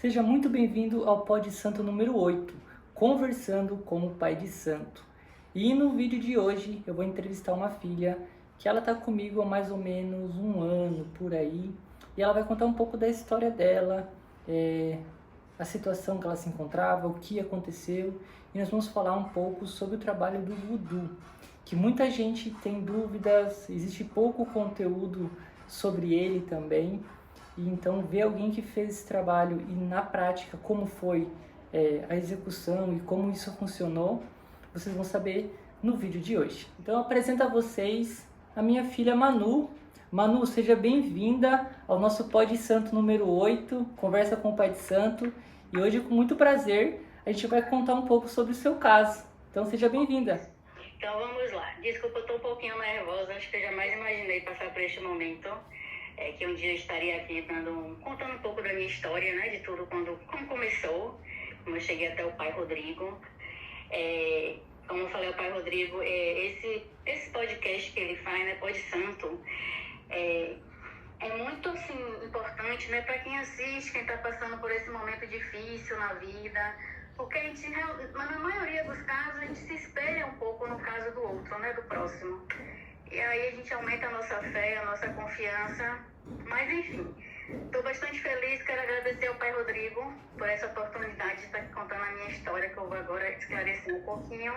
Seja muito bem-vindo ao Pod Santo número 8, Conversando com o Pai de Santo. E no vídeo de hoje eu vou entrevistar uma filha que ela está comigo há mais ou menos um ano, por aí. E ela vai contar um pouco da história dela, a situação que ela se encontrava, o que aconteceu. E nós vamos falar um pouco sobre o trabalho do voodoo, que muita gente tem dúvidas, existe pouco conteúdo sobre ele também. E então ver alguém que fez esse trabalho e na prática como foi a execução e como isso funcionou, vocês vão saber no vídeo de hoje. Então eu apresento a vocês a minha filha Manu. Manu, seja bem-vinda ao nosso Pod Santo número 8, Conversa com o Pai de Santo. E hoje, com muito prazer, a gente vai contar um pouco sobre o seu caso. Então seja bem-vinda. Então vamos lá. Desculpa, eu tô um pouquinho nervosa, acho que eu jamais imaginei passar por este momento. Que um dia eu estaria aqui contando um pouco da minha história, né? De tudo, como começou, como eu cheguei até o Pai Rodrigo. Como eu falei, o Pai Rodrigo, esse podcast que ele faz, né? Pod Santo, é muito assim, importante, né? Para quem assiste, quem está passando por esse momento difícil na vida. Porque a gente, na maioria dos casos, a gente se espelha um pouco no caso do outro, né? Do próximo. E aí a gente aumenta a nossa fé, a nossa confiança. Mas enfim, estou bastante feliz, quero agradecer ao Pai Rodrigo por essa oportunidade de estar aqui contando a minha história, que eu vou agora esclarecer um pouquinho.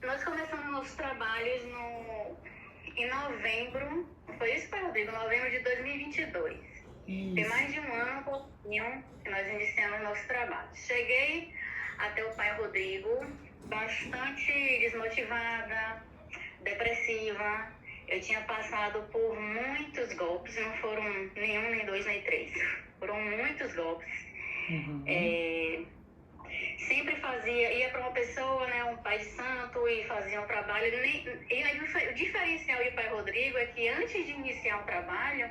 Nós começamos nossos trabalhos em novembro, foi isso, Pai Rodrigo? Novembro de 2022. Isso. Tem mais de um ano, um pouquinho, que nós iniciamos nossos trabalhos. Cheguei até o Pai Rodrigo bastante desmotivada, depressiva. Eu tinha passado por muitos golpes, não foram nenhum, nem dois, nem três. Foram muitos golpes. Uhum. Sempre ia para uma pessoa, né, um pai de santo, e fazia um trabalho. E aí o diferencial do Pai Rodrigo é que antes de iniciar um trabalho,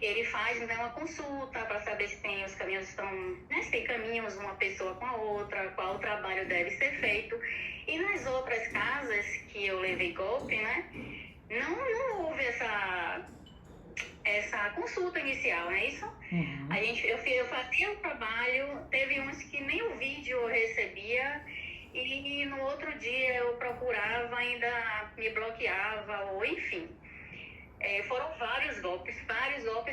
ele faz, né, uma consulta para saber se os caminhos estão, né, se tem caminhos uma pessoa com a outra, qual o trabalho deve ser feito. E nas outras casas que eu levei golpe, né, não houve essa consulta inicial, não é isso? Uhum. Eu fazia o trabalho, teve uns que nem o vídeo eu recebia, e no outro dia eu procurava, ainda me bloqueava, ou enfim. Foram vários golpes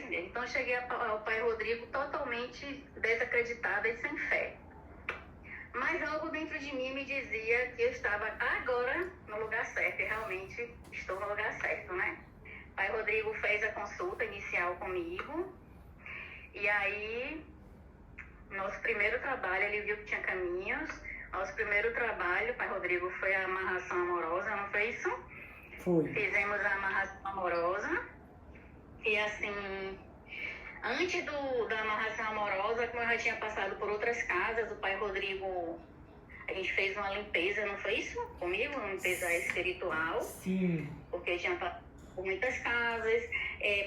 mesmo. Então eu cheguei ao Pai Rodrigo totalmente desacreditada e sem fé. Mas algo dentro de mim me dizia que eu estava agora no lugar certo, e realmente estou no lugar certo, né? O Pai Rodrigo fez a consulta inicial comigo, e aí, nosso primeiro trabalho, ele viu que tinha caminhos. Nosso primeiro trabalho, Pai Rodrigo, foi a amarração amorosa, não foi isso? Foi. Fizemos a amarração amorosa, e assim, antes da amarração amorosa, como eu já tinha passado por outras casas, o Pai Rodrigo, a gente fez uma limpeza, não foi isso? Comigo, uma limpeza espiritual. Sim. Porque eu tinha passado por muitas casas.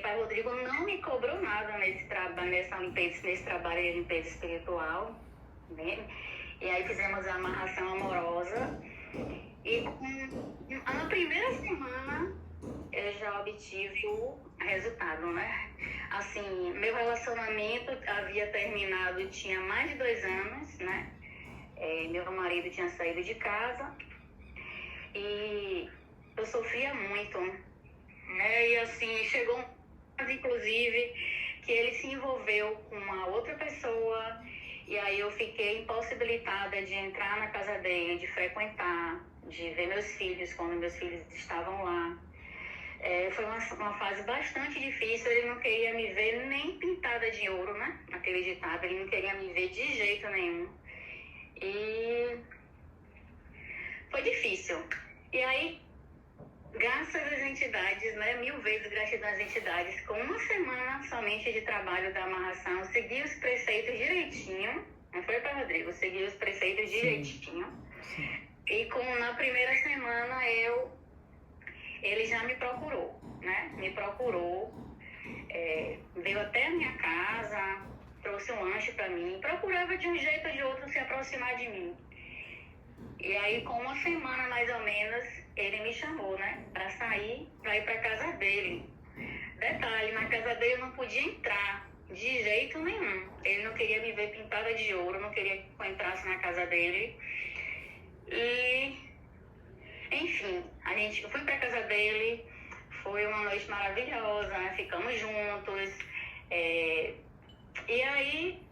Pai Rodrigo não me cobrou nada nesse trabalho de limpeza espiritual, né? E aí fizemos a amarração amorosa. E na primeira semana eu já obtive o resultado, né? Assim, meu relacionamento havia terminado, tinha mais de 2 anos, né? Meu marido tinha saído de casa e eu sofria muito, né? E assim, chegou inclusive que ele se envolveu com uma outra pessoa, e aí eu fiquei impossibilitada de entrar na casa dele, de frequentar, de ver meus filhos quando meus filhos estavam lá. Foi uma fase bastante difícil. Ele não queria me ver nem pintada de ouro, né? Aquele ditado, ele não queria me ver de jeito nenhum. E foi difícil. E aí, graças às entidades, né? 1000 vezes gratidão às entidades, com uma semana somente de trabalho da amarração, segui os preceitos direitinho. Não foi, Pai Rodrigo? Segui os preceitos direitinho. Sim. E na primeira semana ele já me procurou, né? Me procurou, veio até a minha casa, trouxe um lanche para mim, procurava de um jeito ou de outro se aproximar de mim. E aí, com uma semana mais ou menos, ele me chamou, né? Para sair, para ir para casa dele. Detalhe, na casa dele eu não podia entrar, de jeito nenhum. Ele não queria me ver pintada de ouro, não queria que eu entrasse na casa dele. E, enfim, eu fui pra casa dele, foi uma noite maravilhosa, né? Ficamos juntos. E aí,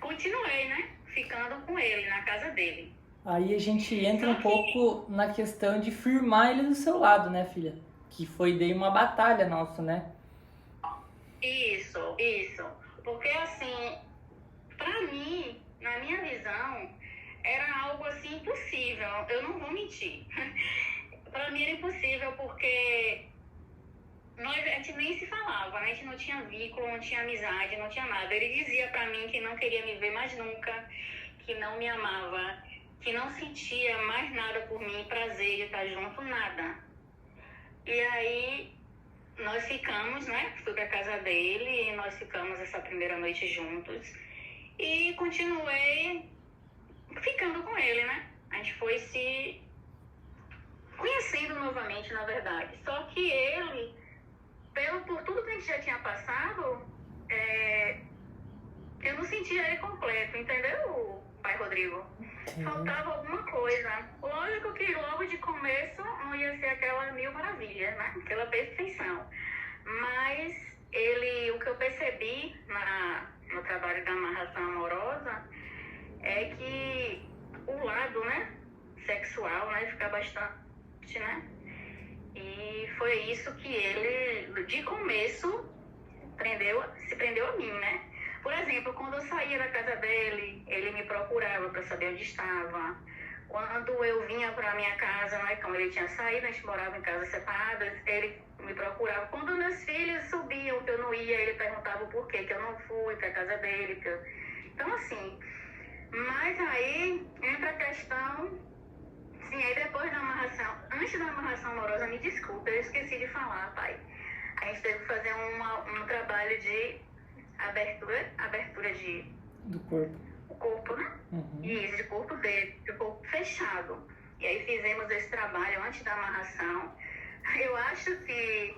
continuei, né? Ficando com ele na casa dele. Aí a gente entra um pouco na questão de firmar ele do seu lado, né, filha? Que foi daí uma batalha nossa, né? Isso. Porque assim, pra mim, na minha visão, era algo assim impossível. Eu não vou mentir. Pra mim era impossível porque a gente nem se falava, né? A gente não tinha vínculo, não tinha amizade, não tinha nada. Ele dizia pra mim que não queria me ver mais nunca, que não me amava, que não sentia mais nada por mim, prazer de estar junto, nada. E aí nós ficamos, né? Fui pra casa dele e nós ficamos essa primeira noite juntos. E continuei ficando com ele, né? A gente foi se conhecendo novamente, na verdade. Só que ele, por tudo que a gente já tinha passado, eu não sentia ele completo, entendeu, pai Rodrigo? Faltava alguma coisa. Lógico que logo de começo não ia ser aquela mil maravilhas, né? Aquela perfeição. Mas o que eu percebi no trabalho da amarração amorosa é que o lado, né, sexual, né, fica bastante, né? E foi isso que ele, de começo, se prendeu a mim, né? Por exemplo, quando eu saía da casa dele, ele me procurava para saber onde estava. Quando eu vinha para minha casa, né, como ele tinha saído, a gente morava em casas separadas, ele me procurava. Quando meus filhos subiam, que eu não ia, ele perguntava o porquê que eu não fui para a casa dele. Então, assim, mas aí entra a questão. Sim, aí depois da amarração, antes da amarração amorosa, me desculpa, eu esqueci de falar, pai. A gente teve que fazer um trabalho de abertura do corpo. O corpo, né? Uhum. Isso, de corpo dele, de corpo fechado. E aí fizemos esse trabalho antes da amarração. Eu acho que,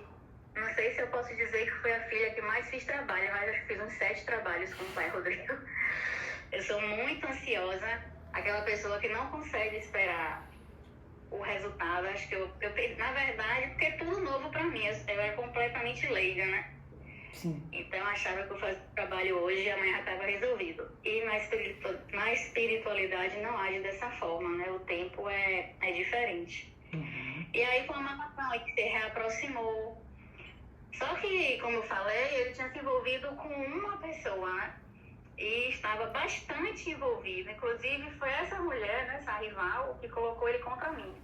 não sei se eu posso dizer que foi a filha que mais fiz trabalho, mas acho que fiz uns 7 trabalhos com o pai Rodrigo. Eu sou muito ansiosa, aquela pessoa que não consegue esperar o resultado. Acho que eu na verdade, porque é tudo novo pra mim, eu era completamente leiga, né? Sim. Então eu achava que eu fazia o trabalho hoje e amanhã já estava resolvido. E na espiritualidade não age dessa forma, né? O tempo é diferente. Uhum. E aí foi uma amarração aí que se reaproximou. Só que, como eu falei, ele tinha se envolvido com uma pessoa, né? E estava bastante envolvido. Inclusive, foi essa mulher, né, essa rival, que colocou ele contra mim.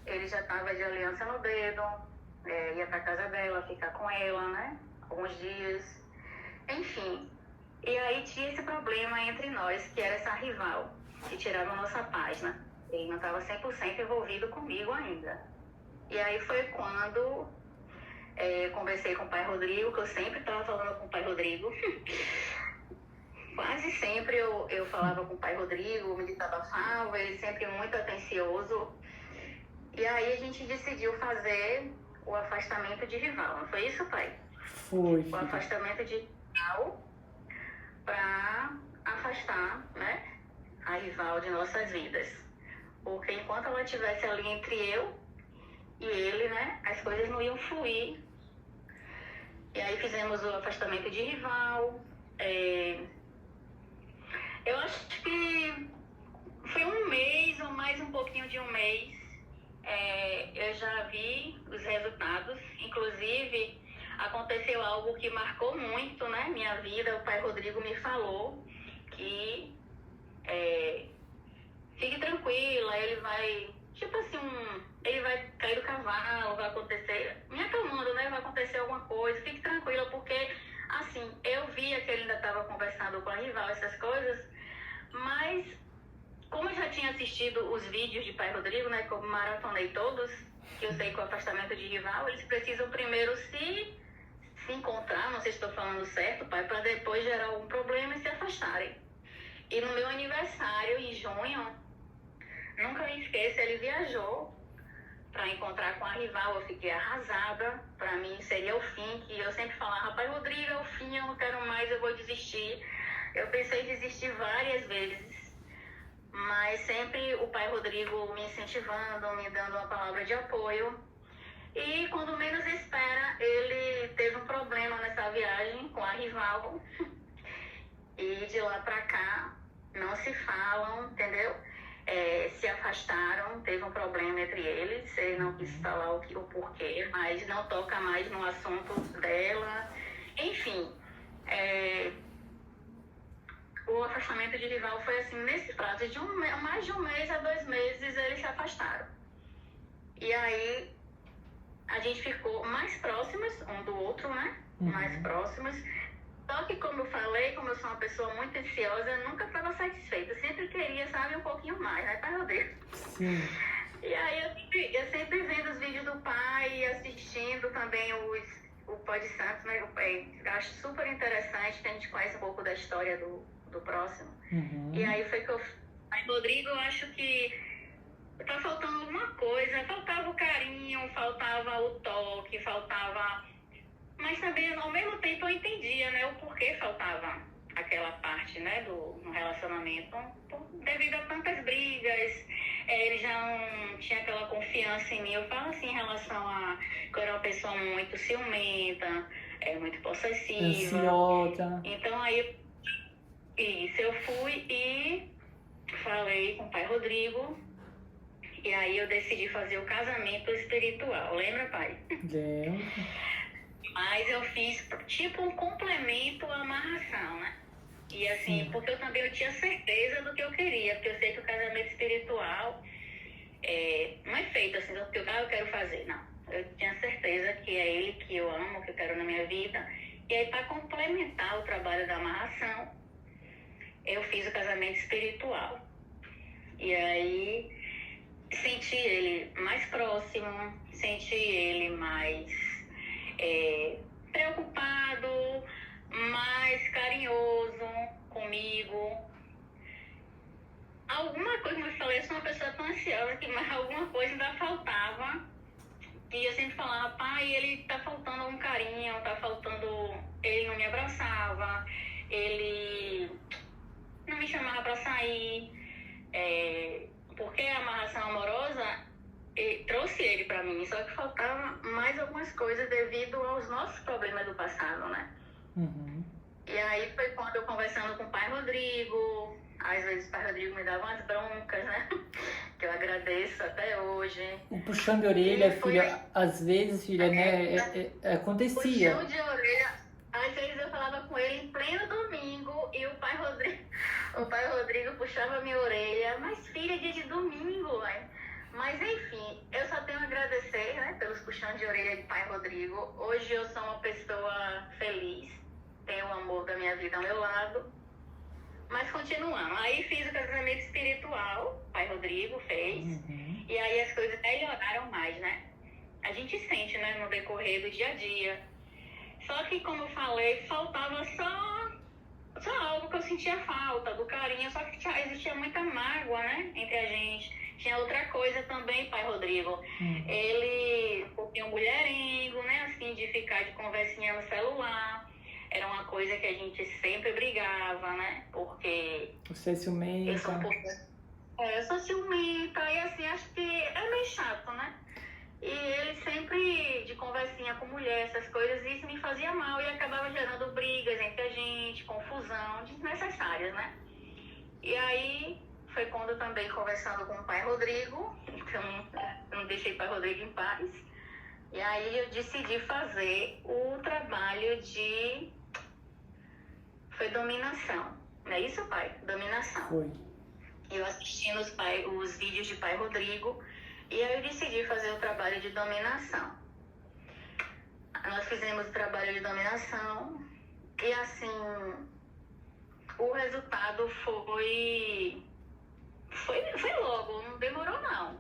Ele já estava de aliança no dedo, ia para casa dela, ficar com ela, né? Alguns dias. Enfim. E aí tinha esse problema entre nós, que era essa rival, que tirava a nossa paz, né? Ele não estava 100% envolvido comigo ainda. E aí foi quando conversei com o pai Rodrigo, que eu sempre estava falando com o pai Rodrigo. Quase sempre eu falava com o pai Rodrigo, me desabafava, ele sempre muito atencioso. E aí a gente decidiu fazer o afastamento de rival, não foi isso, pai? Foi. O afastamento de rival para afastar, né, a rival de nossas vidas. Porque enquanto ela estivesse ali entre eu e ele, né, as coisas não iam fluir. E aí fizemos o afastamento de rival. Eu acho que foi um mês ou mais um pouquinho de um mês. Eu já vi os resultados. Inclusive, aconteceu algo que marcou muito, né, minha vida. O pai Rodrigo me falou que fique tranquila, ele vai, tipo assim, ele vai cair do cavalo, vai acontecer, me acalmando, né, vai acontecer alguma coisa, fique tranquila, porque, assim, eu via que ele ainda estava conversando com a rival, essas coisas, mas, como eu já tinha assistido os vídeos de pai Rodrigo, né, que eu maratonei todos, que eu sei que o afastamento de rival, eles precisam primeiro se encontrar, não sei se estou falando certo, pai, para depois gerar algum problema e se afastarem. E no meu aniversário, em junho, nunca me esqueço, ele viajou para encontrar com a rival. Eu fiquei arrasada. Para mim seria o fim, que eu sempre falava, pai Rodrigo, é o fim, eu não quero mais, eu vou desistir. Eu pensei em desistir várias vezes, mas sempre o pai Rodrigo me incentivando, me dando uma palavra de apoio. E quando menos espera, ele teve um problema nessa viagem com a rival. E de lá pra cá, não se falam, entendeu? Se afastaram, teve um problema entre eles. Ele não quis falar o porquê, mas não toca mais no assunto dela. Enfim, o afastamento de rival foi assim, nesse prazo de mais de um mês a 2 meses, eles se afastaram. E aí, a gente ficou mais próximas um do outro, né? Mais próximas. Só que, como eu falei, como eu sou uma pessoa muito ansiosa, eu nunca estava satisfeita. Eu sempre queria, sabe, um pouquinho mais, né, pai Rodrigo? Sim. E aí, eu sempre vendo os vídeos do pai, assistindo também o Pai de Santos, né? Eu acho super interessante, que a gente conhece um pouco da história do próximo. E aí foi que eu... Pai Rodrigo, eu acho que tá faltando alguma coisa. Faltava o carinho, faltava o toque, faltava... Mas também, ao mesmo tempo, eu entendia, né, o porquê faltava aquela parte, né, no relacionamento. Devido a tantas brigas, ele já não tinha aquela confiança em mim. Eu falo assim, em relação a que eu era uma pessoa muito ciumenta, muito possessiva. Ansiosa. Então, aí, eu fui e falei com o pai Rodrigo. E aí eu decidi fazer o casamento espiritual. Lembra, pai? Lembro. Mas eu fiz tipo um complemento à amarração, né? E assim, porque eu tinha certeza do que eu queria, porque eu sei que o casamento espiritual não é feito assim, do que eu quero fazer, não. Eu tinha certeza que é ele que eu amo, que eu quero na minha vida. E aí, para complementar o trabalho da amarração, eu fiz o casamento espiritual. E aí, senti ele mais próximo, senti ele mais preocupado, mais carinhoso comigo. Alguma coisa, como eu falei, eu sou uma pessoa tão ansiosa que alguma coisa ainda faltava. E eu sempre falava, pai, ele tá faltando algum carinho, tá faltando... Ele não me abraçava, ele não me chamava pra sair, porque a amarração amorosa trouxe ele pra mim, só que faltava mais algumas coisas devido aos nossos problemas do passado, né? E aí foi quando eu conversando com o pai Rodrigo, às vezes o pai Rodrigo me dava umas broncas, né? Que eu agradeço até hoje. O puxão de orelha, filha, às vezes, filha, né, acontecia. Puxão de orelha, às vezes eu falava com ele em pleno domingo e o pai Rodrigo puxava minha orelha, mas filha, é dia de domingo, ué. Mas enfim, eu só tenho a agradecer, né, pelos puxões de orelha de pai Rodrigo. Hoje eu sou uma pessoa feliz, tenho o amor da minha vida ao meu lado. Mas continuando, aí fiz o casamento espiritual, pai Rodrigo fez, e aí as coisas melhoraram mais, né? A gente sente, né, no decorrer do dia a dia. Só que, como eu falei, faltava só algo que eu sentia falta, do carinho, só que existia muita mágoa, né, entre a gente. Tinha outra coisa também, pai Rodrigo. Ele um pouquinho mulherengo, né, assim, de ficar de conversinha no celular. Era uma coisa que a gente sempre brigava, né, porque... Você é ciumenta. Eu sou ciumenta e, assim, acho que é meio chato, né? E ele sempre de conversinha com mulher, essas coisas, e isso me fazia mal e acabava gerando brigas entre a gente, confusão, desnecessárias, né? E aí foi quando também conversando com o pai Rodrigo, eu não deixei o pai Rodrigo em paz, e aí eu decidi fazer o trabalho de... Foi dominação, não é isso, pai? Dominação. Foi. Eu assistindo os vídeos de pai Rodrigo, e aí eu decidi fazer o trabalho de dominação. Nós fizemos o trabalho de dominação e, assim, o resultado foi logo, não demorou não.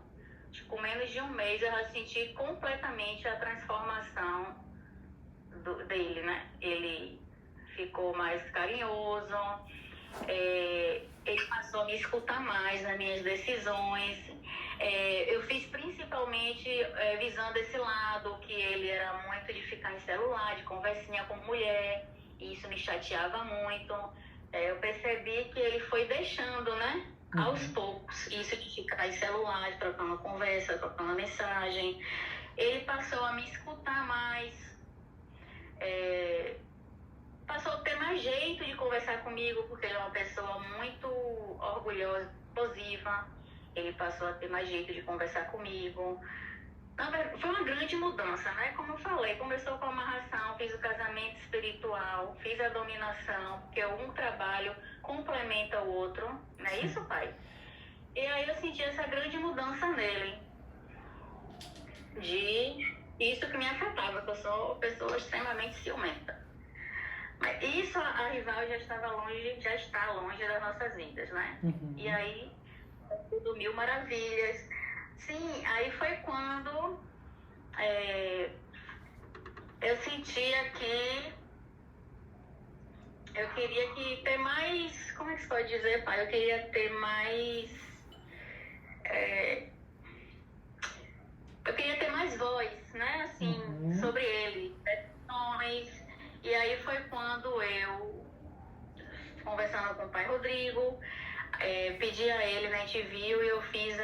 Com menos de um mês eu já senti completamente a transformação dele, né? Ele ficou mais carinhoso, Ele passou a me escutar mais nas minhas decisões. Eu fiz principalmente visando esse lado, que ele era muito de ficar em celular, de conversinha com mulher, e isso me chateava muito. Eu percebi que ele foi deixando, né, aos poucos, isso de ficar em celular, trocando conversa, trocando mensagem. Ele passou a me escutar mais, passou a ter mais jeito de conversar comigo, porque ele é uma pessoa muito orgulhosa, explosiva. Ele passou a ter mais jeito de conversar comigo. Foi uma grande mudança, né? Como eu falei, começou com a amarração, fiz o casamento espiritual, fiz a dominação, porque um trabalho complementa o outro, não é isso, pai? E aí eu senti essa grande mudança nele, de isso que me afetava, porque eu sou uma pessoa extremamente ciumenta. Mas isso, a rival já está longe das nossas vidas, né? E aí, tudo mil maravilhas. Sim, aí foi quando eu sentia que eu queria ter mais, como é que se pode dizer, pai? Eu queria ter mais, eu queria ter mais voz, né, assim, sobre ele, decisões. E aí foi quando eu, conversando com o pai Rodrigo, pedi a ele, né, a gente viu, e eu fiz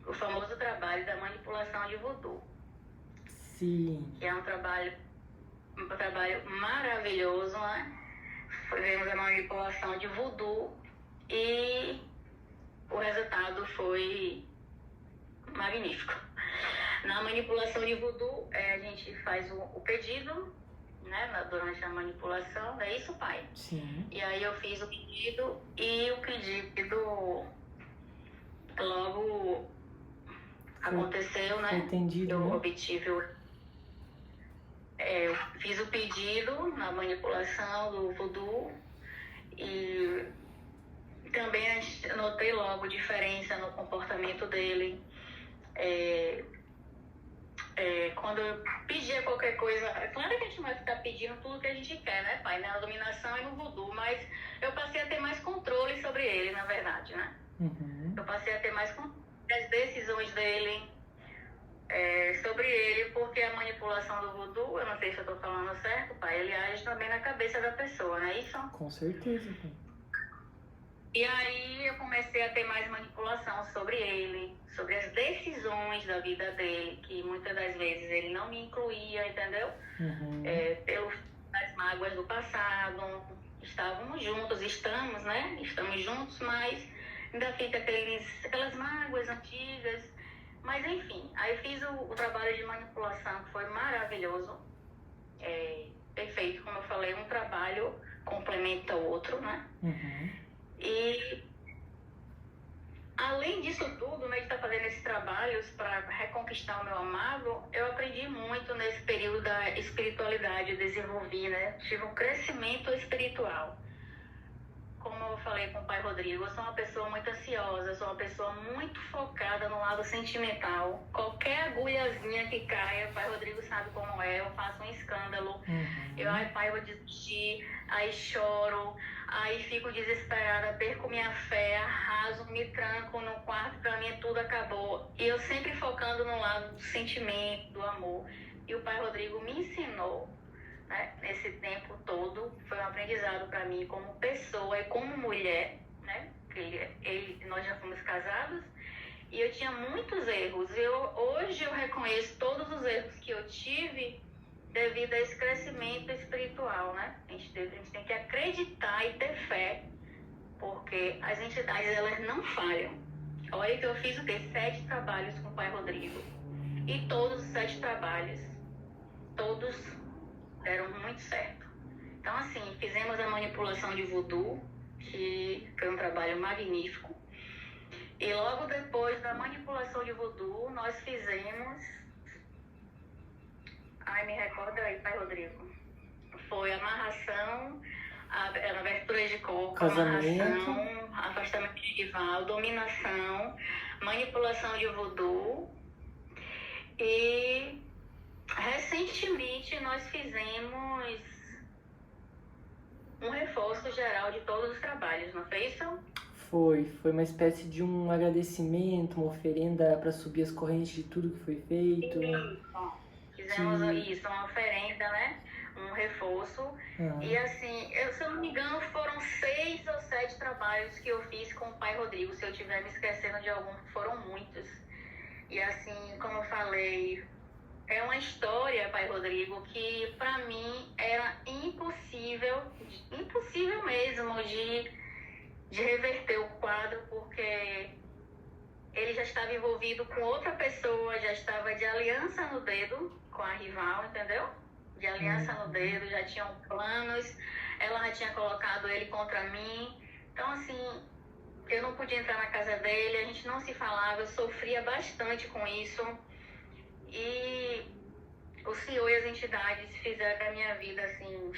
o famoso trabalho da manipulação de voodoo. Sim. Que é um trabalho maravilhoso, né? Fizemos a manipulação de voodoo e o resultado foi magnífico. Na manipulação de voodoo, a gente faz o pedido, né, durante a manipulação, é isso, pai? Sim. E aí eu fiz o pedido e o pedido logo aconteceu, né? Entendido, eu né? obtive eu fiz o pedido na manipulação do voodoo e também notei logo diferença no comportamento dele. Quando eu pedia qualquer coisa, claro que a gente não vai ficar pedindo tudo que a gente quer, né, pai? Na dominação e no voodoo, mas eu passei a ter mais controle sobre ele, na verdade, né? Eu passei a ter mais controle das decisões dele, sobre ele, porque a manipulação do voodoo, eu não sei se eu estou falando certo, pai, ele age também na cabeça da pessoa, não é isso? Com certeza, pai. E aí eu comecei a ter mais manipulação sobre ele, sobre as decisões da vida dele, que muitas das vezes ele não me incluía, entendeu? Pelas mágoas do passado, estávamos juntos, estamos, né? Estamos juntos, mas ainda fica aquelas mágoas antigas. Mas enfim, aí fiz o trabalho de manipulação, que foi maravilhoso. Perfeito, como eu falei, um trabalho complementa o outro, né? E além disso tudo, né, de estar fazendo esses trabalhos para reconquistar o meu amado, eu aprendi muito nesse período da espiritualidade, eu desenvolvi, né? Tive um crescimento espiritual. Como eu falei com o pai Rodrigo, eu sou uma pessoa muito ansiosa, eu sou uma pessoa muito focada no lado sentimental. Qualquer agulhazinha que caia, o pai Rodrigo sabe como é, eu faço um escândalo. Ai, pai, eu vou desistir, aí choro, aí fico desesperada, perco minha fé, arraso, me tranco no quarto, pra mim tudo acabou. E eu sempre focando no lado do sentimento, do amor. E o pai Rodrigo me ensinou, né, nesse tempo todo, foi um aprendizado para mim como pessoa e como mulher, né? Nós já fomos casados e eu tinha muitos erros. Hoje eu reconheço todos os erros que eu tive devido a esse crescimento espiritual, né? A gente tem que acreditar e ter fé, porque as entidades, elas não falham. Olha que eu fiz 7 trabalhos com o pai Rodrigo e todos os 7 trabalhos, todos deram muito certo. Então, assim, fizemos a manipulação de voodoo, que foi um trabalho magnífico. E logo depois da manipulação de voodoo, nós fizemos... Ai, me recorda aí, pai Rodrigo. Foi amarração, a abertura de corpo, amarração, afastamento de rival, dominação, manipulação de voodoo. E recentemente nós fizemos um reforço geral de todos os trabalhos, não foi isso? Foi uma espécie de um agradecimento, uma oferenda para subir as correntes de tudo que foi feito. Isso. Fizemos isso, uma oferenda, né? Um reforço. E assim, se eu não me engano, foram 6 ou 7 trabalhos que eu fiz com o pai Rodrigo. Se eu estiver me esquecendo de algum, foram muitos. E assim, como eu falei, é uma história, pai Rodrigo, que para mim era impossível mesmo de reverter o quadro, porque ele já estava envolvido com outra pessoa, já estava de aliança no dedo com a rival, entendeu? De aliança no dedo, já tinham planos, ela já tinha colocado ele contra mim. Então, assim, eu não podia entrar na casa dele, a gente não se falava, eu sofria bastante com isso. E o Senhor e as entidades fizeram a minha vida, assim,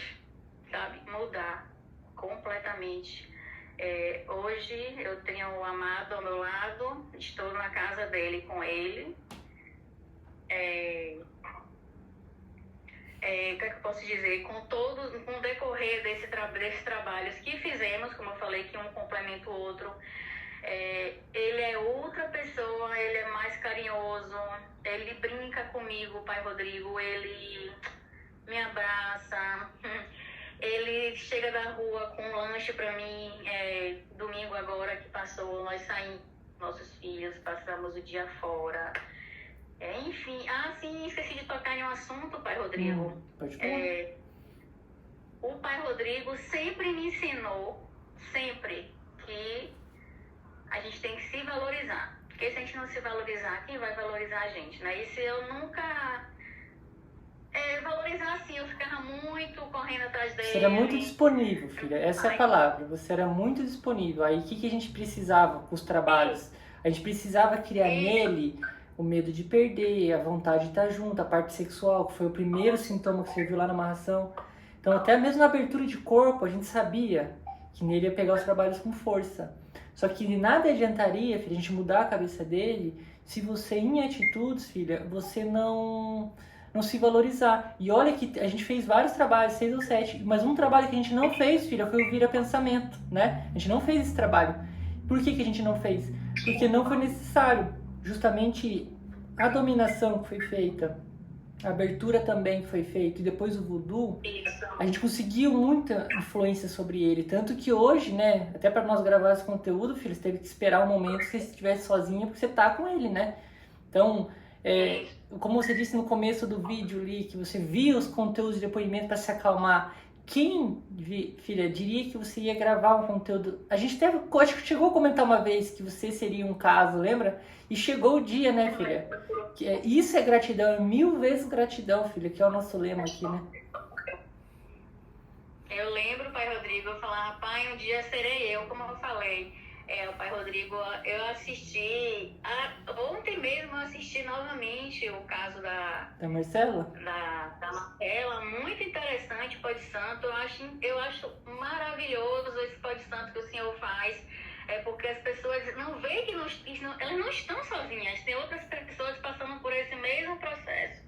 sabe, mudar completamente. Hoje eu tenho o amado ao meu lado, estou na casa dele com ele. O que é que eu posso dizer? Com o decorrer desses trabalhos que fizemos, como eu falei, que um complementa o outro, ele é outra pessoa, ele é mais carinhoso, ele brinca comigo, o pai Rodrigo, ele me abraça, ele chega da rua com um lanche para mim. Domingo agora que passou, nós saímos com nossos filhos, passamos o dia fora. Enfim, sim, esqueci de tocar em um assunto, pai Rodrigo. Pode falar. O pai Rodrigo sempre me ensinou, sempre, que a gente tem que se valorizar. Porque se a gente não se valorizar, quem vai valorizar a gente, né? E se eu nunca valorizar assim, eu ficava muito correndo atrás dele. Você era muito disponível, filha. Essa é a palavra. Você era muito disponível. Aí o que a gente precisava com os trabalhos? A gente precisava criar nele o medo de perder, a vontade de estar junto, a parte sexual, que foi o primeiro sintoma que você viu lá na amarração. Então, até mesmo na abertura de corpo, a gente sabia que nele ia pegar os trabalhos com força. Só que nada adiantaria, filha, a gente mudar a cabeça dele se você, em atitudes, filha, você não se valorizar. E olha que a gente fez vários trabalhos, 6 ou 7, mas um trabalho que a gente não fez, filha, foi o Vira Pensamento, né? A gente não fez esse trabalho. Por que a gente não fez? Porque não foi necessário. Justamente a dominação que foi feita, a abertura também que foi feita, e depois o voodoo, a gente conseguiu muita influência sobre ele. Tanto que hoje, né, até para nós gravar esse conteúdo, filho, você teve que esperar um momento que você estivesse sozinha, porque você tá com ele, né? Então, como você disse no começo do vídeo ali, que você via os conteúdos de depoimento para se acalmar. Quem, filha, diria que você ia gravar um conteúdo... A gente até, acho que chegou a comentar uma vez que você seria um caso, lembra? E chegou o dia, né, filha? Isso é gratidão, é 1000 vezes gratidão, filha, que é o nosso lema aqui, né? Eu lembro, pai Rodrigo, eu falava, pai, um dia serei eu, como eu falei. O pai Rodrigo, eu assisti, ontem mesmo eu assisti novamente o caso da Marcela? Da Marcela, muito interessante, Pó de Santo. Eu acho maravilhoso esse Pó de Santo que o senhor faz, porque as pessoas não veem que elas não estão sozinhas, tem outras pessoas passando por esse mesmo processo.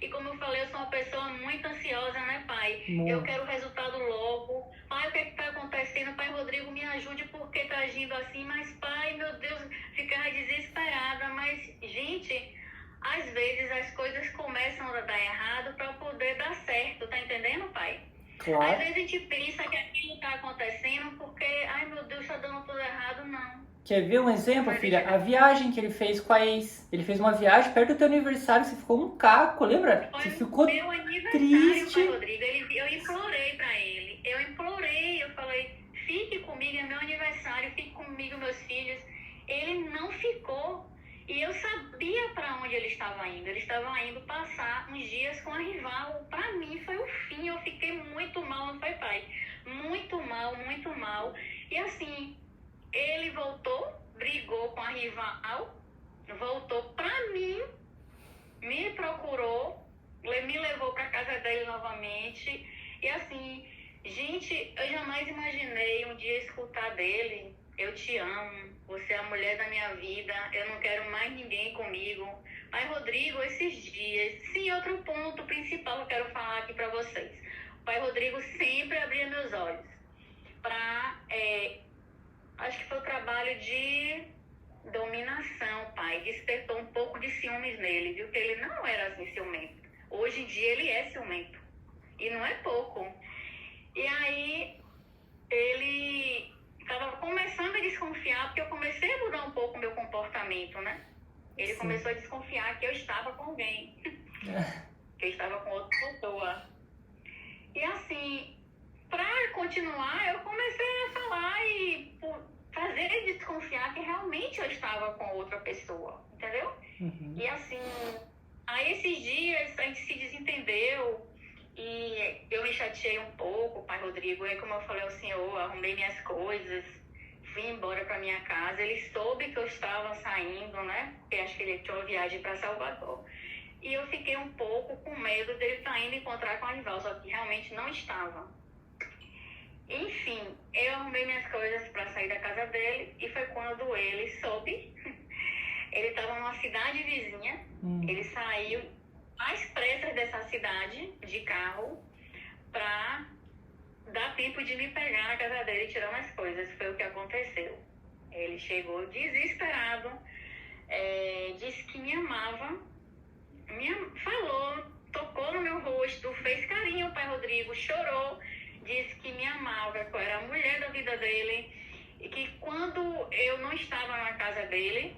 E como eu falei, eu sou uma pessoa muito ansiosa, né, pai? Eu quero o resultado logo. Pai, o que está acontecendo? Pai Rodrigo, me ajude, porque está agindo assim. Mas, pai, meu Deus, ficava desesperada. Mas, gente, às vezes as coisas começam a dar errado para poder dar certo. Tá entendendo, pai? Claro. Às vezes a gente pensa que aquilo está acontecendo porque, ai, meu Deus, está dando tudo errado. Não. Quer ver um exemplo, filha? A viagem que ele fez com a ex. Ele fez uma viagem perto do teu aniversário, você ficou um caco, lembra? Você ficou meu aniversário, triste. pai Rodrigo. Eu implorei pra ele. Eu falei, fique comigo, é meu aniversário, fique comigo, meus filhos. Ele não ficou. E eu sabia pra onde ele estava indo. Ele estava indo passar uns dias com a rival. Pra mim foi o fim. Eu fiquei muito mal, não foi, pai? Muito mal, muito mal. E assim, ele voltou, brigou com a rival, voltou pra mim, me procurou, me levou pra casa dele novamente. E assim, gente, eu jamais imaginei um dia escutar dele: eu te amo, você é a mulher da minha vida, eu não quero mais ninguém comigo. Mas, Rodrigo, esses dias... Sim, outro ponto principal que eu quero falar aqui pra vocês. o pai Rodrigo sempre abria meus olhos para, acho que foi o trabalho de dominação, pai. Despertou um pouco de ciúmes nele, viu? Que ele não era assim ciumento. Hoje em dia ele é ciumento. E não é pouco. E aí ele estava começando a desconfiar, porque eu comecei a mudar um pouco o meu comportamento, né? Ele começou a desconfiar que eu estava com alguém. Que eu estava com outra pessoa. E assim, para continuar, eu comecei a falar e fazer ele desconfiar que realmente eu estava com outra pessoa, entendeu? Uhum. E assim, aí esses dias a gente se desentendeu e eu me chateei um pouco, pai Rodrigo. Aí, como eu falei ao senhor, arrumei minhas coisas, vim embora para minha casa. Ele soube que eu estava saindo, né? Porque acho que ele tinha uma viagem para Salvador. E eu fiquei um pouco com medo dele estar indo encontrar com a rival, só que realmente não estava. Enfim, eu arrumei minhas coisas para sair da casa dele e foi quando ele soube. Ele estava numa cidade vizinha, ele saiu às pressas dessa cidade de carro para dar tempo de me pegar na casa dele e tirar umas coisas. Foi o que aconteceu. Ele chegou desesperado, disse que me amava, falou, tocou no meu rosto, fez carinho, pai Rodrigo, chorou, disse que me amava, que eu era a mulher da vida dele e que quando eu não estava na casa dele,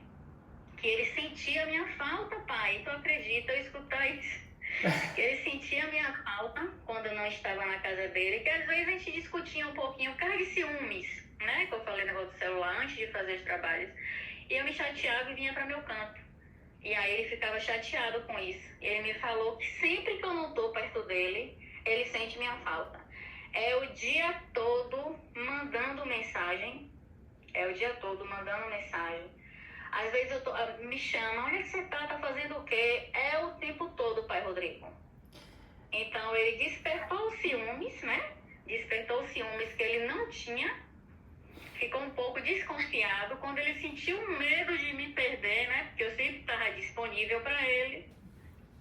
que ele sentia a minha falta, pai. Tu acredita eu escutar isso? Que ele sentia a minha falta quando eu não estava na casa dele, que às vezes a gente discutia um pouquinho, cara de ciúmes, né? Que eu falei no negócio do celular antes de fazer os trabalhos. E eu me chateava e vinha para meu canto. E aí ele ficava chateado com isso. Ele me falou que sempre que eu não estou perto dele, ele sente minha falta. É o dia todo mandando mensagem. Às vezes me chama, onde é que você tá fazendo o quê? É o tempo todo, pai Rodrigo. Então ele despertou os ciúmes, né? Despertou os ciúmes que ele não tinha. Ficou um pouco desconfiado quando ele sentiu medo de me perder, né? Porque eu sempre estava disponível para ele.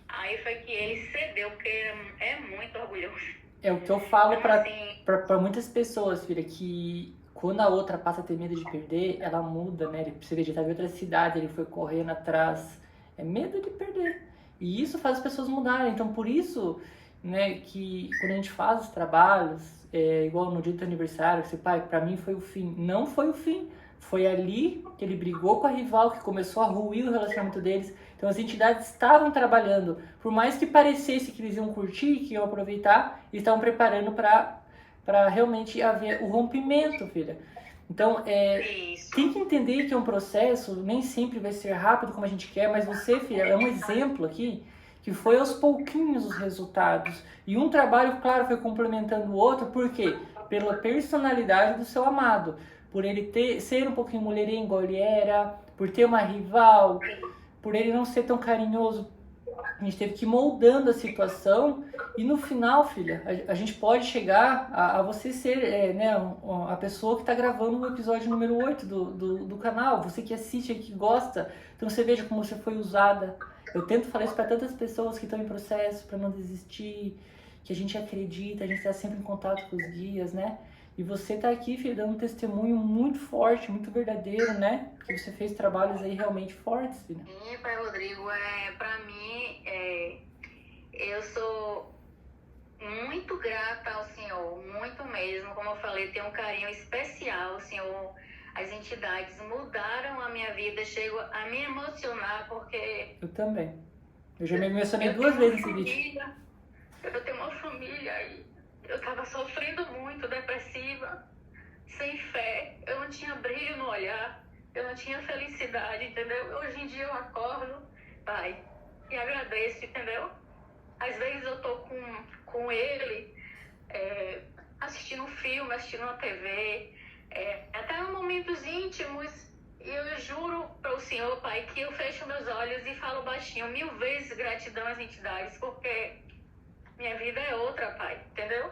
Aí foi que ele cedeu, porque é muito orgulhoso. É o que eu falo Então, assim, pra muitas pessoas, filha, que quando a outra passa a ter medo de perder, ela muda, né? Você vê, ele estava em outra cidade, ele foi correndo atrás. É medo de perder. E isso faz as pessoas mudarem. Então, por isso, né, que quando a gente faz os trabalhos, igual no dia do teu aniversário, que você, pai, pra mim foi o fim. Não foi o fim. Foi ali que ele brigou com a rival, que começou a ruir o relacionamento deles. Então as entidades estavam trabalhando. Por mais que parecesse que eles iam curtir, que iam aproveitar, eles estavam preparando para realmente haver o rompimento, filha. Então, tem que entender que é um processo, nem sempre vai ser rápido como a gente quer, mas você, filha, é um exemplo aqui que foi aos pouquinhos os resultados. E um trabalho, claro, foi complementando o outro, por quê? Pela personalidade do seu amado. Por ele ser um pouquinho mulherengo, igual ele era, por ter uma rival, por ele não ser tão carinhoso. A gente teve que ir moldando a situação e no final, filha, a gente pode chegar a você ser a pessoa que está gravando o episódio número 8 do canal, você que assiste e que gosta. Então você veja como você foi usada. Eu tento falar isso para tantas pessoas que estão em processo, para não desistir, que a gente acredita, a gente está sempre em contato com os guias, né? E você tá aqui, filha, dando um testemunho muito forte, muito verdadeiro, né? Que você fez trabalhos aí realmente fortes, filha. Sim, pai Rodrigo, pra mim, eu sou muito grata ao Senhor, muito mesmo. Como eu falei, tenho um carinho especial. O Senhor, as entidades mudaram a minha vida, chego a me emocionar, porque... Eu também. Eu já me emocionei 2 vezes nesse vídeo. Eu tenho uma família aí. Eu estava sofrendo muito, depressiva, sem fé. Eu não tinha brilho no olhar, eu não tinha felicidade, entendeu? Hoje em dia eu acordo, pai, e agradeço, entendeu? Às vezes eu tô com ele, assistindo um filme, assistindo uma TV, até em momentos íntimos, e eu juro para o Senhor, pai, que eu fecho meus olhos e falo baixinho, 1000 vezes gratidão às entidades, porque... minha vida é outra, pai, entendeu?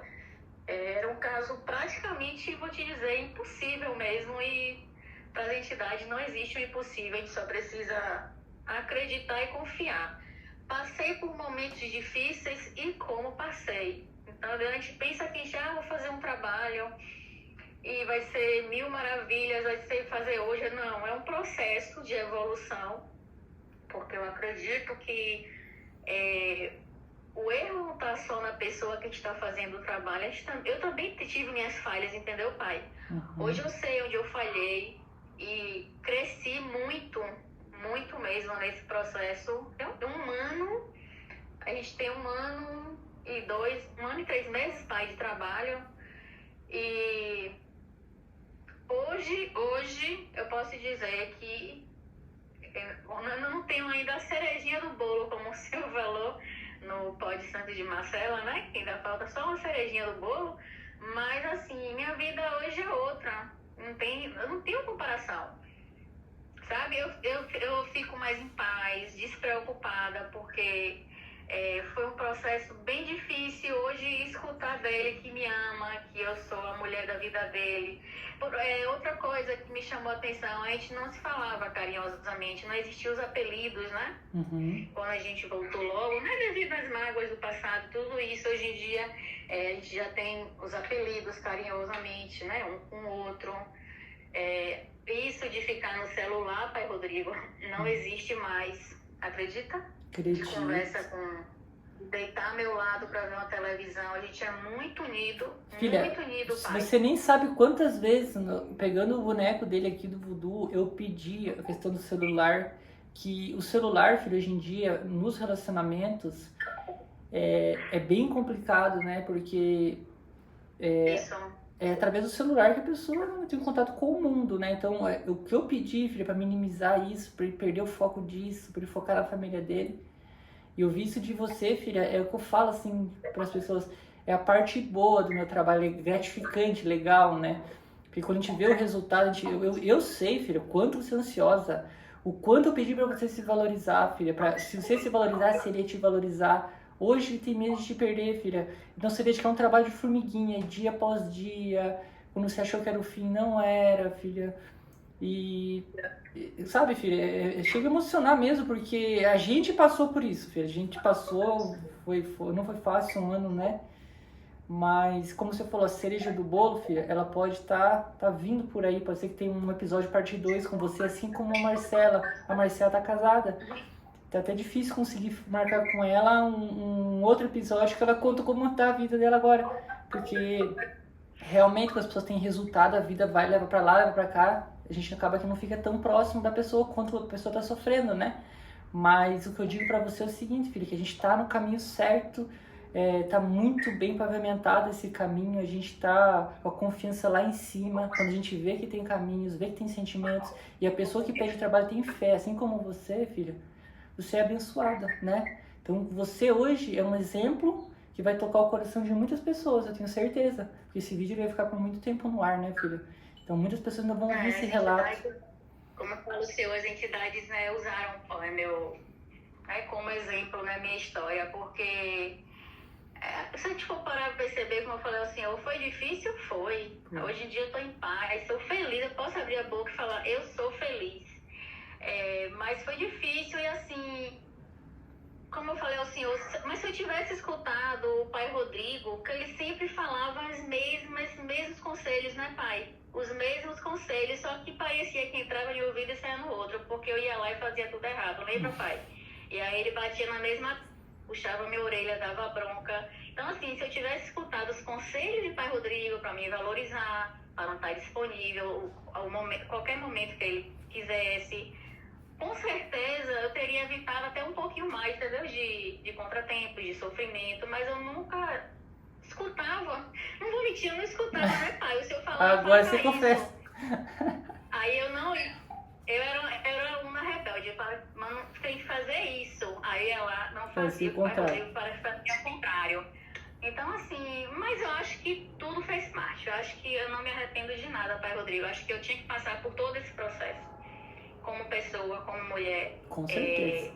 Era um caso praticamente, vou te dizer, impossível mesmo. E para as entidades não existe o impossível, a gente só precisa acreditar e confiar. Passei por momentos difíceis e como passei. sabe? A gente pensa que já vou fazer um trabalho e vai ser mil maravilhas, vai ser fazer hoje. Não, é um processo de evolução, porque eu acredito que o erro não está só na pessoa que está fazendo o trabalho. Eu também tive minhas falhas, entendeu, pai? Hoje eu sei onde eu falhei e cresci muito, muito mesmo nesse processo. A gente tem 1 ano e 3 meses, pai, de trabalho. E hoje eu posso dizer que eu não tenho ainda a cerejinha do bolo, como o senhor falou no Pode Santo de Marcela, né? Que ainda falta só uma cerejinha do bolo. Mas, assim, minha vida hoje é outra. Eu não tenho comparação. Sabe? Eu fico mais em paz, despreocupada, porque foi um processo bem difícil. Hoje, escutar dele que me ama, que eu sou a mulher da vida dele. Outra coisa que me chamou a atenção, a gente não se falava carinhosamente, não existiam os apelidos, né? Quando a gente voltou logo, né? Devido às mágoas do passado, tudo isso, hoje em dia, a gente já tem os apelidos carinhosamente, né? Um com o outro. Isso de ficar no celular, pai Rodrigo, não existe mais. Acredita? Acredito. De conversa deitar ao meu lado para ver uma televisão. A gente é muito unido. Filha, muito unido, pai. Você nem sabe quantas vezes, pegando o boneco dele aqui do Voodoo, eu pedi a questão do celular, que o celular, filho, hoje em dia, nos relacionamentos, é bem complicado, né? Porque Isso. é através do celular que a pessoa não tem contato com o mundo, né? Então, o que eu pedi, filha, para minimizar isso, para ele perder o foco disso, para ele focar na família dele. E eu vi isso de você, filha, é o que eu falo, assim, para as pessoas, é a parte boa do meu trabalho, é gratificante, legal, né? Porque quando a gente vê o resultado, eu sei, filha, o quanto você é ansiosa, o quanto eu pedi para você se valorizar, filha, se você se valorizasse, ele ia te valorizar. Hoje ele tem medo de te perder, filha. Então você vê que é um trabalho de formiguinha, dia após dia. Quando você achou que era o fim, não era, filha. E sabe, filha, chega a emocionar mesmo, porque a gente passou por isso, filha. A gente passou, não foi fácil 1 ano, né? Mas, como você falou, a cereja do bolo, filha, ela pode tá vindo por aí. Pode ser que tenha um episódio parte 2 com você, assim como a Marcela. A Marcela tá casada. Tá até difícil conseguir marcar com ela um outro episódio que ela conta como tá a vida dela agora. Porque realmente quando as pessoas têm resultado, a vida vai, leva pra lá, leva pra cá. A gente acaba que não fica tão próximo da pessoa quanto a pessoa tá sofrendo, né? Mas o que eu digo pra você é o seguinte, filha, que a gente tá no caminho certo, tá muito bem pavimentado esse caminho, a gente tá com a confiança lá em cima, quando a gente vê que tem caminhos, vê que tem sentimentos, e a pessoa que pede trabalho tem fé, assim como você, filha. Você é abençoada, né? Então você hoje é um exemplo que vai tocar o coração de muitas pessoas, eu tenho certeza. Porque esse vídeo vai ficar por muito tempo no ar, né, filha? Então muitas pessoas ainda vão ouvir esse relato. Como eu falo, as entidades, né, usaram como exemplo, né, minha história, porque se a gente for parar pra perceber, como eu falei assim, foi difícil? Foi. Hoje em dia eu tô em paz, sou feliz, eu posso abrir a boca e falar, eu sou feliz. Mas foi difícil e assim, como eu falei ao senhor, mas se eu tivesse escutado o pai Rodrigo, que ele sempre falava os mesmos conselhos, né, pai? Os mesmos conselhos, só que parecia que entrava em um ouvido e saia no outro, porque eu ia lá e fazia tudo errado, lembra, pai? E aí ele batia na mesma, puxava minha orelha, dava bronca. Então assim, se eu tivesse escutado os conselhos de pai Rodrigo para me valorizar, para não estar disponível qualquer momento que ele quisesse, com certeza eu teria evitado até um pouquinho mais, entendeu? De contratempos, de sofrimento, mas eu nunca escutava. Não vou mentir, eu não escutava, né, pai? O senhor falava. Agora você confessa. Aí eu era uma rebelde. Eu falava, mas não tem que fazer isso. Aí ela não fazia, o contrário. Parece que fazia o contrário. Então, assim, mas eu acho que tudo fez parte. Eu acho que eu não me arrependo de nada, pai Rodrigo. Eu acho que eu tinha que passar por todo esse processo. Como pessoa, como mulher. Com certeza.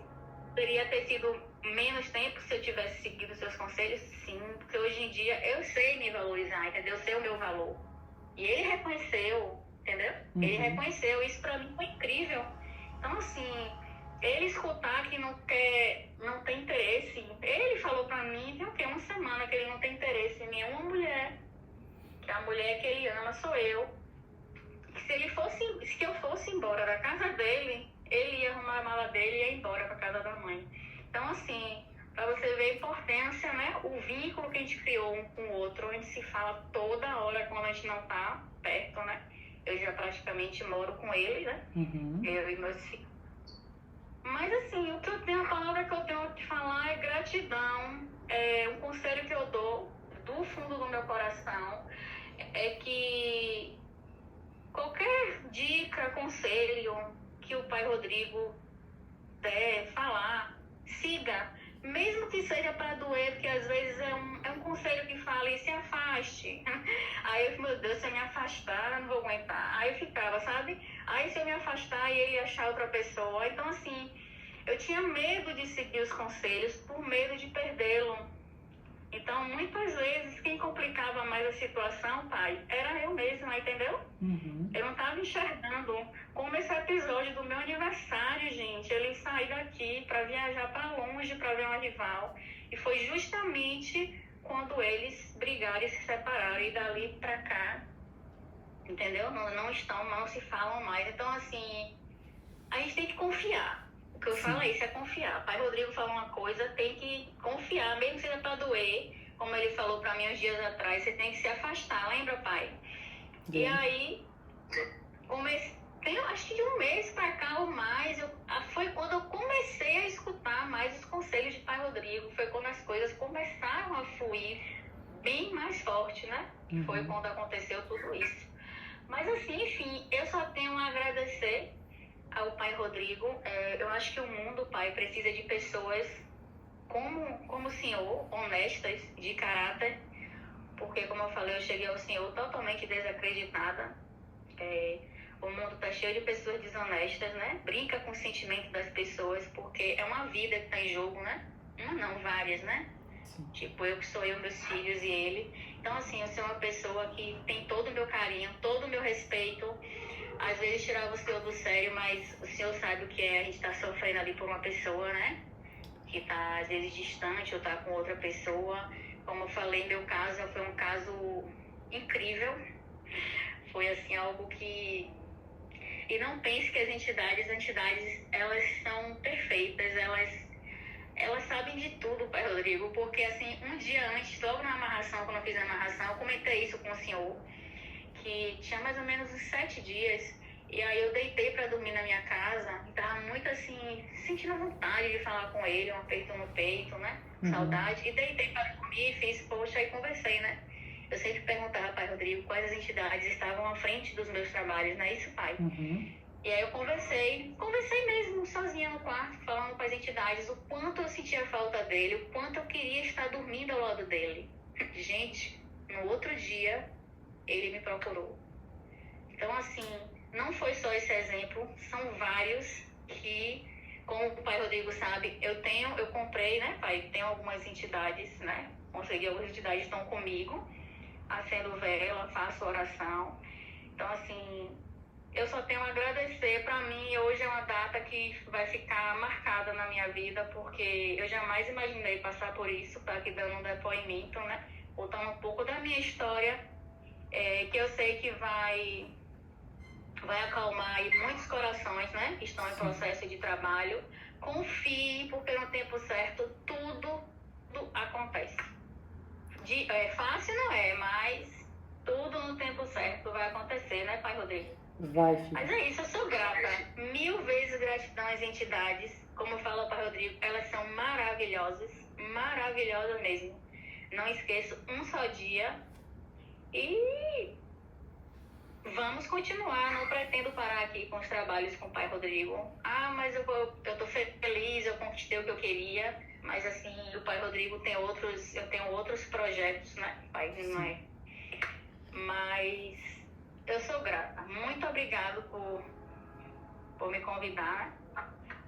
Poderia ter sido menos tempo se eu tivesse seguido os seus conselhos, sim. Porque hoje em dia eu sei me valorizar, entendeu? Eu sei o meu valor. E ele reconheceu, entendeu? Ele reconheceu. Isso pra mim foi incrível. Então, assim, ele escutar que não quer, não tem interesse. Ele falou pra mim, tem o quê? Uma semana que ele não tem interesse em nenhuma mulher. Que a mulher que ele ama sou eu. Se eu fosse embora da casa dele, ele ia arrumar a mala dele e ia embora pra casa da mãe. Então, assim, pra você ver a importância, né? O vínculo que a gente criou um com o outro, a gente se fala toda hora quando a gente não tá perto, né? Eu já praticamente moro com ele, né? Eu e meus filhos. Mas, assim, o que eu tenho, a palavra que eu tenho que falar é gratidão. Um conselho que eu dou do fundo do meu coração é que qualquer dica, conselho que o pai Rodrigo der, falar, siga, mesmo que seja para doer, porque às vezes é um conselho que fala e se afaste. Aí eu, meu Deus, se eu me afastar, eu não vou aguentar. Aí eu ficava, sabe? Aí se eu me afastar e ele achar outra pessoa. Então, assim, eu tinha medo de seguir os conselhos por medo de perdê-lo. Então, muitas vezes, quem complicava mais a situação, pai, era eu mesma, entendeu? Eu não estava enxergando. Como esse episódio do meu aniversário, gente, ele saiu daqui para viajar para longe para ver uma rival. E foi justamente quando eles brigaram e se separaram. E dali para cá, entendeu? Não se falam mais. Então, assim, a gente tem que confiar. O que eu falo é isso, é confiar. Pai Rodrigo fala uma coisa, tem que confiar, mesmo que seja para doer. Como ele falou para mim uns dias atrás, você tem que se afastar, lembra, pai? E aí, acho que de um mês para cá ou mais, foi quando eu comecei a escutar mais os conselhos de pai Rodrigo. Foi quando as coisas começaram a fluir bem mais forte, né? Foi quando aconteceu tudo isso. Mas assim, enfim, eu só tenho a agradecer ao pai Rodrigo. Eu acho que o mundo, pai, precisa de pessoas como o senhor, honestas, de caráter, porque, como eu falei, eu cheguei ao senhor totalmente desacreditada. O mundo está cheio de pessoas desonestas, né? Brinca com o sentimento das pessoas, porque é uma vida que está em jogo, né? Uma não, várias, né? Sim. Tipo, eu que sou eu, meus filhos e ele. Então, assim, eu sou uma pessoa que tem todo o meu carinho, todo o meu respeito. Às vezes tirava o senhor do sério, mas o senhor sabe o que é a gente estar sofrendo ali por uma pessoa, né? Que está, às vezes, distante ou está com outra pessoa. Como eu falei, meu caso foi um caso incrível. Foi, assim, algo que... E não pense que as entidades, elas são perfeitas, elas sabem de tudo, pai Rodrigo, porque, assim, um dia antes, logo na amarração, quando eu fiz a amarração, eu comentei isso com o senhor, que tinha mais ou menos uns 7 dias, e aí eu deitei para dormir na minha casa, e tava muito, assim, sentindo vontade de falar com ele, um aperto no peito, né, saudade, e deitei para dormir, fiz post, aí conversei, né. Eu sempre perguntava, pai Rodrigo, quais as entidades estavam à frente dos meus trabalhos, não é isso, pai? E aí eu conversei mesmo, sozinha no quarto, falando com as entidades o quanto eu sentia falta dele, o quanto eu queria estar dormindo ao lado dele. Gente, no outro dia, ele me procurou. Então, assim, não foi só esse exemplo, são vários que, como o pai Rodrigo sabe, eu comprei, né, pai? Tenho algumas entidades, né? Consegui, algumas entidades estão comigo, acendo vela, faço oração. Então, assim, eu só tenho a agradecer. Para mim, hoje é uma data que vai ficar marcada na minha vida, porque eu jamais imaginei passar por isso. Estou aqui dando um depoimento, né? Contando um pouco da minha história, que eu sei que vai acalmar aí muitos corações, né? Que estão em processo de trabalho. Confie, porque no tempo certo tudo acontece. Fácil não é, mas tudo no tempo certo vai acontecer, né, pai Rodrigo? Vai, filho. Mas é isso, eu sou grata. 1000 vezes gratidão às entidades. Como fala o pai Rodrigo, elas são maravilhosas mesmo. Não esqueço um só dia. E vamos continuar, não pretendo parar aqui com os trabalhos com o pai Rodrigo. Mas eu tô feliz, eu conquistei o que eu queria. Mas, assim, o pai Rodrigo eu tenho outros projetos, né, pai? Não é? Mas eu sou grata. Muito obrigado por me convidar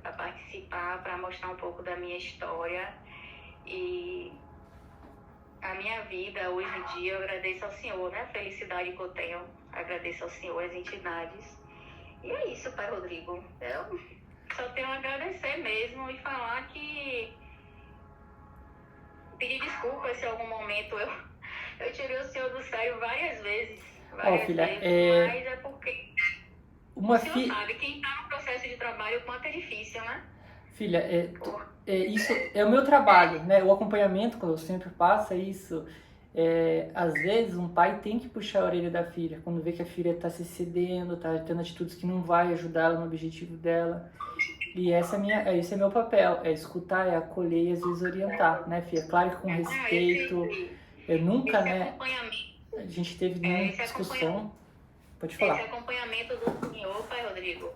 para participar, para mostrar um pouco da minha história. E a minha vida, hoje em dia, eu agradeço ao Senhor, né? A felicidade que eu tenho. Agradeço ao Senhor, às entidades. E é isso, pai Rodrigo. Eu só tenho a agradecer mesmo e falar que... Pedir desculpas se em algum momento eu tirei o senhor do sério várias vezes. Filha, mas é porque uma o senhor sabe, quem está no processo de trabalho, o quanto é difícil, né? Filha, isso é o meu trabalho, né? O acompanhamento, quando eu sempre passo, é isso. Às vezes um pai tem que puxar a orelha da filha, quando vê que a filha está se cedendo, está tendo atitudes que não vai ajudar ela no objetivo dela. E esse é meu papel, é escutar, é acolher e às vezes orientar, né, filha? Claro que com respeito. Eu nunca, né? A gente teve nenhuma discussão. Pode falar. Esse acompanhamento do senhor, pai Rodrigo, o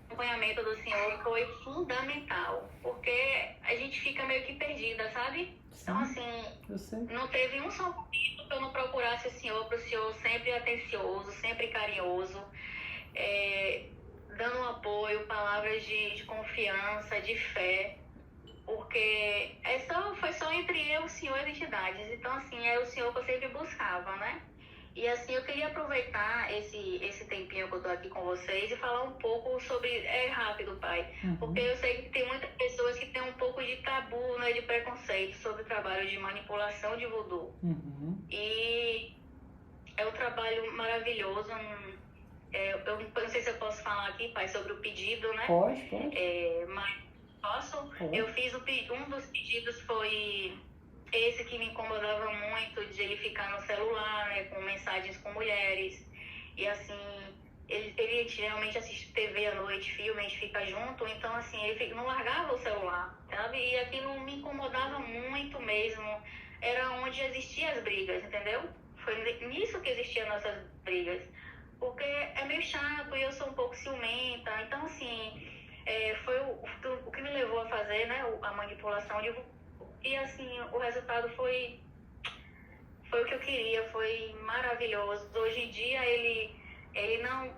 acompanhamento do senhor foi fundamental, porque a gente fica meio que perdida, sabe? Sim, então, assim, não teve um só momento que eu não procurasse o senhor, para o senhor sempre atencioso, sempre carinhoso, dando um apoio, palavras de confiança, de fé, porque foi só entre eu, o senhor e as entidades. Então, assim, era o senhor que eu sempre buscava, né? E assim, eu queria aproveitar esse tempinho que eu tô aqui com vocês e falar um pouco sobre... É rápido, pai. Porque eu sei que tem muitas pessoas que têm um pouco de tabu, né, de preconceito sobre o trabalho de manipulação de voodoo. E é um trabalho maravilhoso. Eu não sei se eu posso falar aqui, pai, sobre o pedido, né? Pode. Mas posso? Pode. Eu fiz um dos pedidos foi... Esse que me incomodava muito, de ele ficar no celular, né, com mensagens com mulheres. E assim, ele geralmente assiste TV à noite, filme, a gente fica junto. Então, assim, ele não largava o celular, sabe? E aquilo me incomodava muito mesmo. Era onde existiam as brigas, entendeu? Foi nisso que existiam nossas brigas. Porque é meio chato e eu sou um pouco ciumenta. Então, assim, foi o que me levou a fazer, né, a manipulação de... E assim, o resultado foi o que eu queria, foi maravilhoso. Hoje em dia ele não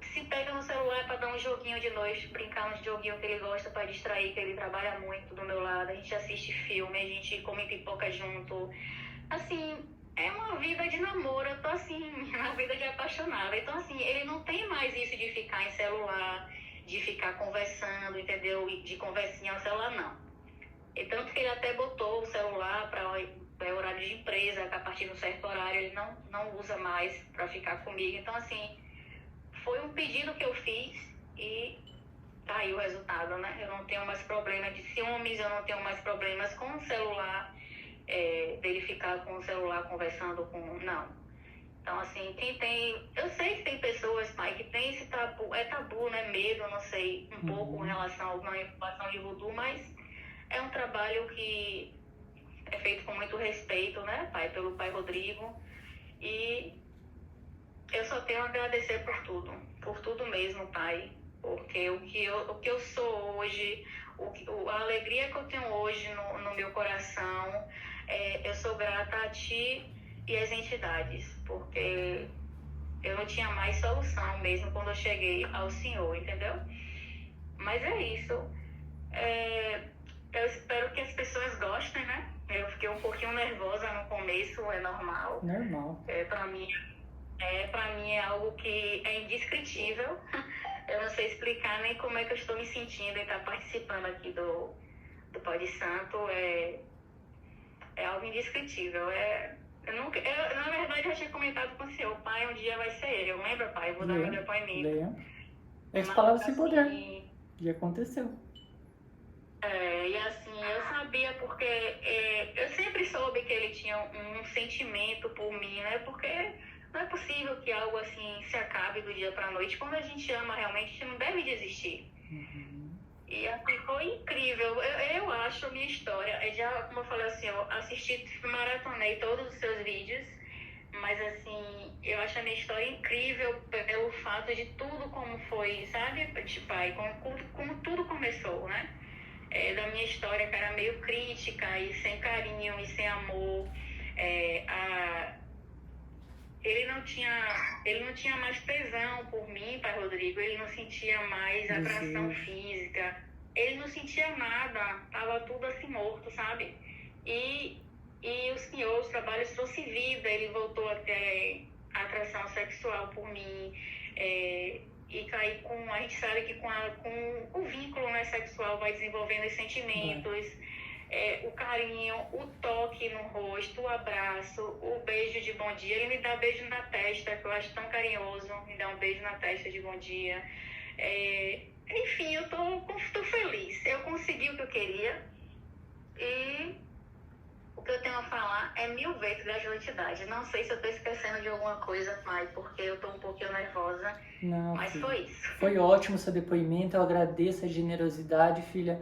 se pega no celular para dar um joguinho de noite, brincar no joguinho que ele gosta para distrair, que ele trabalha muito do meu lado. A gente assiste filme, a gente come pipoca junto. Assim, é uma vida de namoro, eu tô assim, uma vida de apaixonada. Então assim, ele não tem mais isso de ficar em celular, de ficar conversando, entendeu? De conversinha no celular, não. E tanto que ele até botou o celular para horário de empresa, que a partir de um certo horário ele não usa mais para ficar comigo. Então, assim, foi um pedido que eu fiz e tá aí o resultado, né? Eu não tenho mais problema de ciúmes, eu não tenho mais problemas com o celular, dele ficar com o celular conversando com... Não. Então, assim, eu sei que tem pessoas, pai, que tem esse tabu, tabu, né? Medo, não sei, um pouco em relação à manipulação de voodoo, mas... É um trabalho que é feito com muito respeito, né, pai, pelo pai Rodrigo. E eu só tenho a agradecer por tudo mesmo, pai. Porque o que eu sou hoje, a alegria que eu tenho hoje no meu coração, eu sou grata a ti e às entidades. Porque eu não tinha mais solução mesmo quando eu cheguei ao senhor, entendeu? Mas é isso. Eu espero que as pessoas gostem, né? Eu fiquei um pouquinho nervosa no começo, é normal. Normal. Pra mim é algo que é indescritível. Eu não sei explicar nem como é que eu estou me sentindo em estar participando aqui do Pó de Santo. É algo indescritível. Na verdade, eu já tinha comentado com o senhor, pai, um dia vai ser ele. Eu lembro, pai, eu vou dar meu depoimento. Lembro. As palavras sem poder. E aconteceu. E assim, eu sabia porque eu sempre soube que ele tinha um sentimento por mim, né? Porque não é possível que algo assim se acabe do dia pra noite. Quando a gente ama realmente, a gente não deve desistir. E assim, foi incrível. Eu acho a minha história, como eu falei assim, eu assisti, maratonei todos os seus vídeos, mas assim, eu acho a minha história incrível pelo fato de tudo como foi, sabe, pai, como tudo começou, né? Da minha história, que era meio crítica e sem carinho e sem amor. Ele não tinha mais tesão por mim, pai Rodrigo, ele não sentia mais atração física, ele não sentia nada, tava tudo assim morto, sabe? E o senhor, os trabalhos trouxe vida, ele voltou a ter atração sexual por mim, cair com, a gente sabe que com o vínculo, né, sexual vai desenvolvendo os sentimentos, o carinho, o toque no rosto, o abraço, o beijo de bom dia. Ele me dá beijo na testa, que eu acho tão carinhoso, me dá um beijo na testa de bom dia. Enfim, eu tô feliz. Eu consegui o que eu queria e o que eu tenho a falar é 1000 vezes gratidade. Não sei se eu tô esquecendo de alguma coisa, pai, porque eu tô um pouquinho nervosa. Não, mas filha, foi isso. Foi ótimo seu depoimento, eu agradeço a generosidade, filha.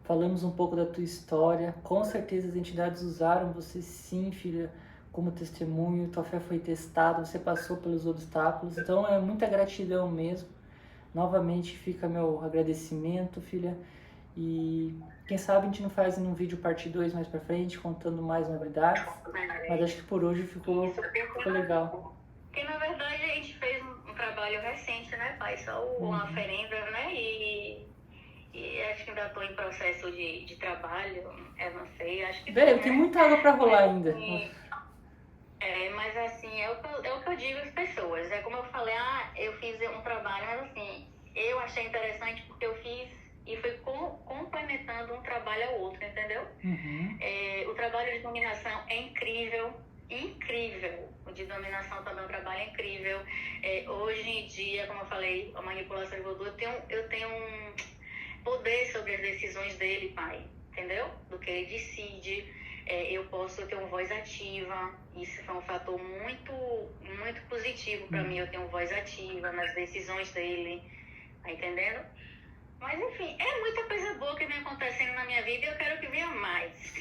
Falamos um pouco da tua história. Com certeza as entidades usaram você sim, filha, como testemunho. Tua fé foi testada, você passou pelos obstáculos. Então é muita gratidão mesmo. Novamente fica meu agradecimento, filha. E quem sabe a gente não faz um vídeo parte 2 mais pra frente, contando mais novidades. Mas acho que por hoje ficou legal. Porque na verdade a gente fez um trabalho recente, né, pai? Só uma oferenda, né? E acho que ainda estou em processo de trabalho, eu não sei, acho que... Velho, tem muita água pra rolar ainda. Mas assim, é o que eu digo às pessoas. É como eu falei, eu fiz um trabalho, mas assim, eu achei interessante porque eu fiz e fui complementando um trabalho ao outro, entendeu? O trabalho de dominação é incrível. O de dominação também é um trabalho incrível. Hoje em dia, como eu falei, a manipulação de voodoo, eu tenho um poder sobre as decisões dele, pai, entendeu? Do que ele decide. Eu posso ter uma voz ativa. Isso foi um fator muito, muito positivo para mim. Eu tenho uma voz ativa nas decisões dele, tá entendendo? Mas enfim, é muita coisa boa que vem acontecendo na minha vida e eu quero que venha mais.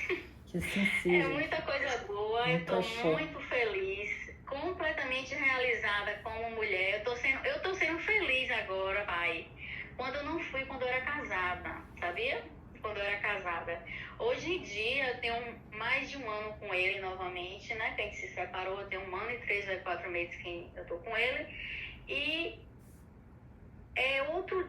Que assim seja. É muita coisa boa, eu tô muito feliz, completamente realizada como mulher. Eu tô sendo feliz agora, pai. Quando eu não fui quando eu era casada, sabia? Quando eu era casada. Hoje em dia, eu tenho mais de 1 ano com ele novamente, né? Que a gente se separou, eu tenho 1 ano e 3 ou 4 meses que eu tô com ele. E é outro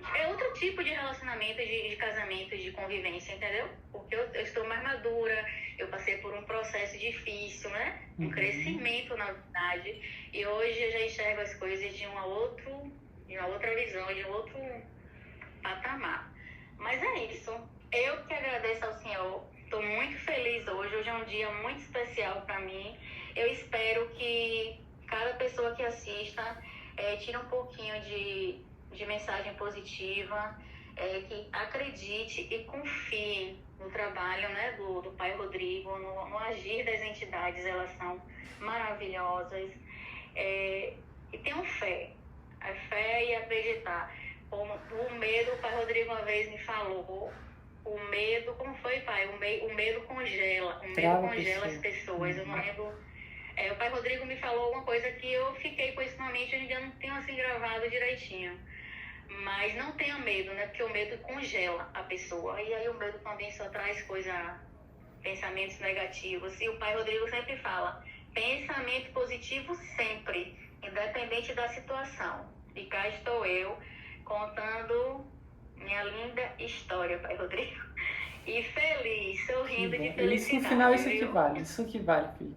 tipo de relacionamento, de casamento, de convivência, entendeu? Porque eu estou mais madura, eu passei por um processo difícil, né? Um crescimento, na verdade. E hoje eu já enxergo as coisas de uma outra visão, de um outro patamar. Mas é isso. Eu que agradeço ao Senhor. Estou muito feliz hoje. Hoje é um dia muito especial para mim. Eu espero que cada pessoa que assista tire um pouquinho de mensagem positiva, que acredite e confie no trabalho, né, do Pai Rodrigo, no agir das entidades. Elas são maravilhosas. E tenham fé. A fé e acreditar. O medo, o Pai Rodrigo uma vez me falou, o medo, como foi, pai? O medo congela, as pessoas. Eu não lembro. O Pai Rodrigo me falou uma coisa que eu fiquei com isso na mente, eu ainda não tenho assim gravado direitinho. Mas não tenha medo, né? Porque o medo congela a pessoa. E aí o medo também só traz pensamentos negativos. E o Pai Rodrigo sempre fala, pensamento positivo sempre, independente da situação. E cá estou eu, contando minha linda história, Pai Rodrigo. E feliz, sorrindo de felicidade. Isso, no final, isso que vale, filha.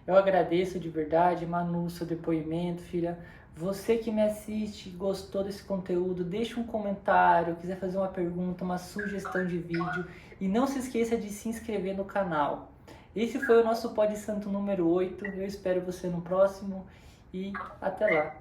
Eu agradeço de verdade, Manu, seu depoimento, filha. Você que me assiste, gostou desse conteúdo, deixa um comentário, quiser fazer uma pergunta, uma sugestão de vídeo. E não se esqueça de se inscrever no canal. Esse foi o nosso Pó de Santo número 8. Eu espero você no próximo e até lá.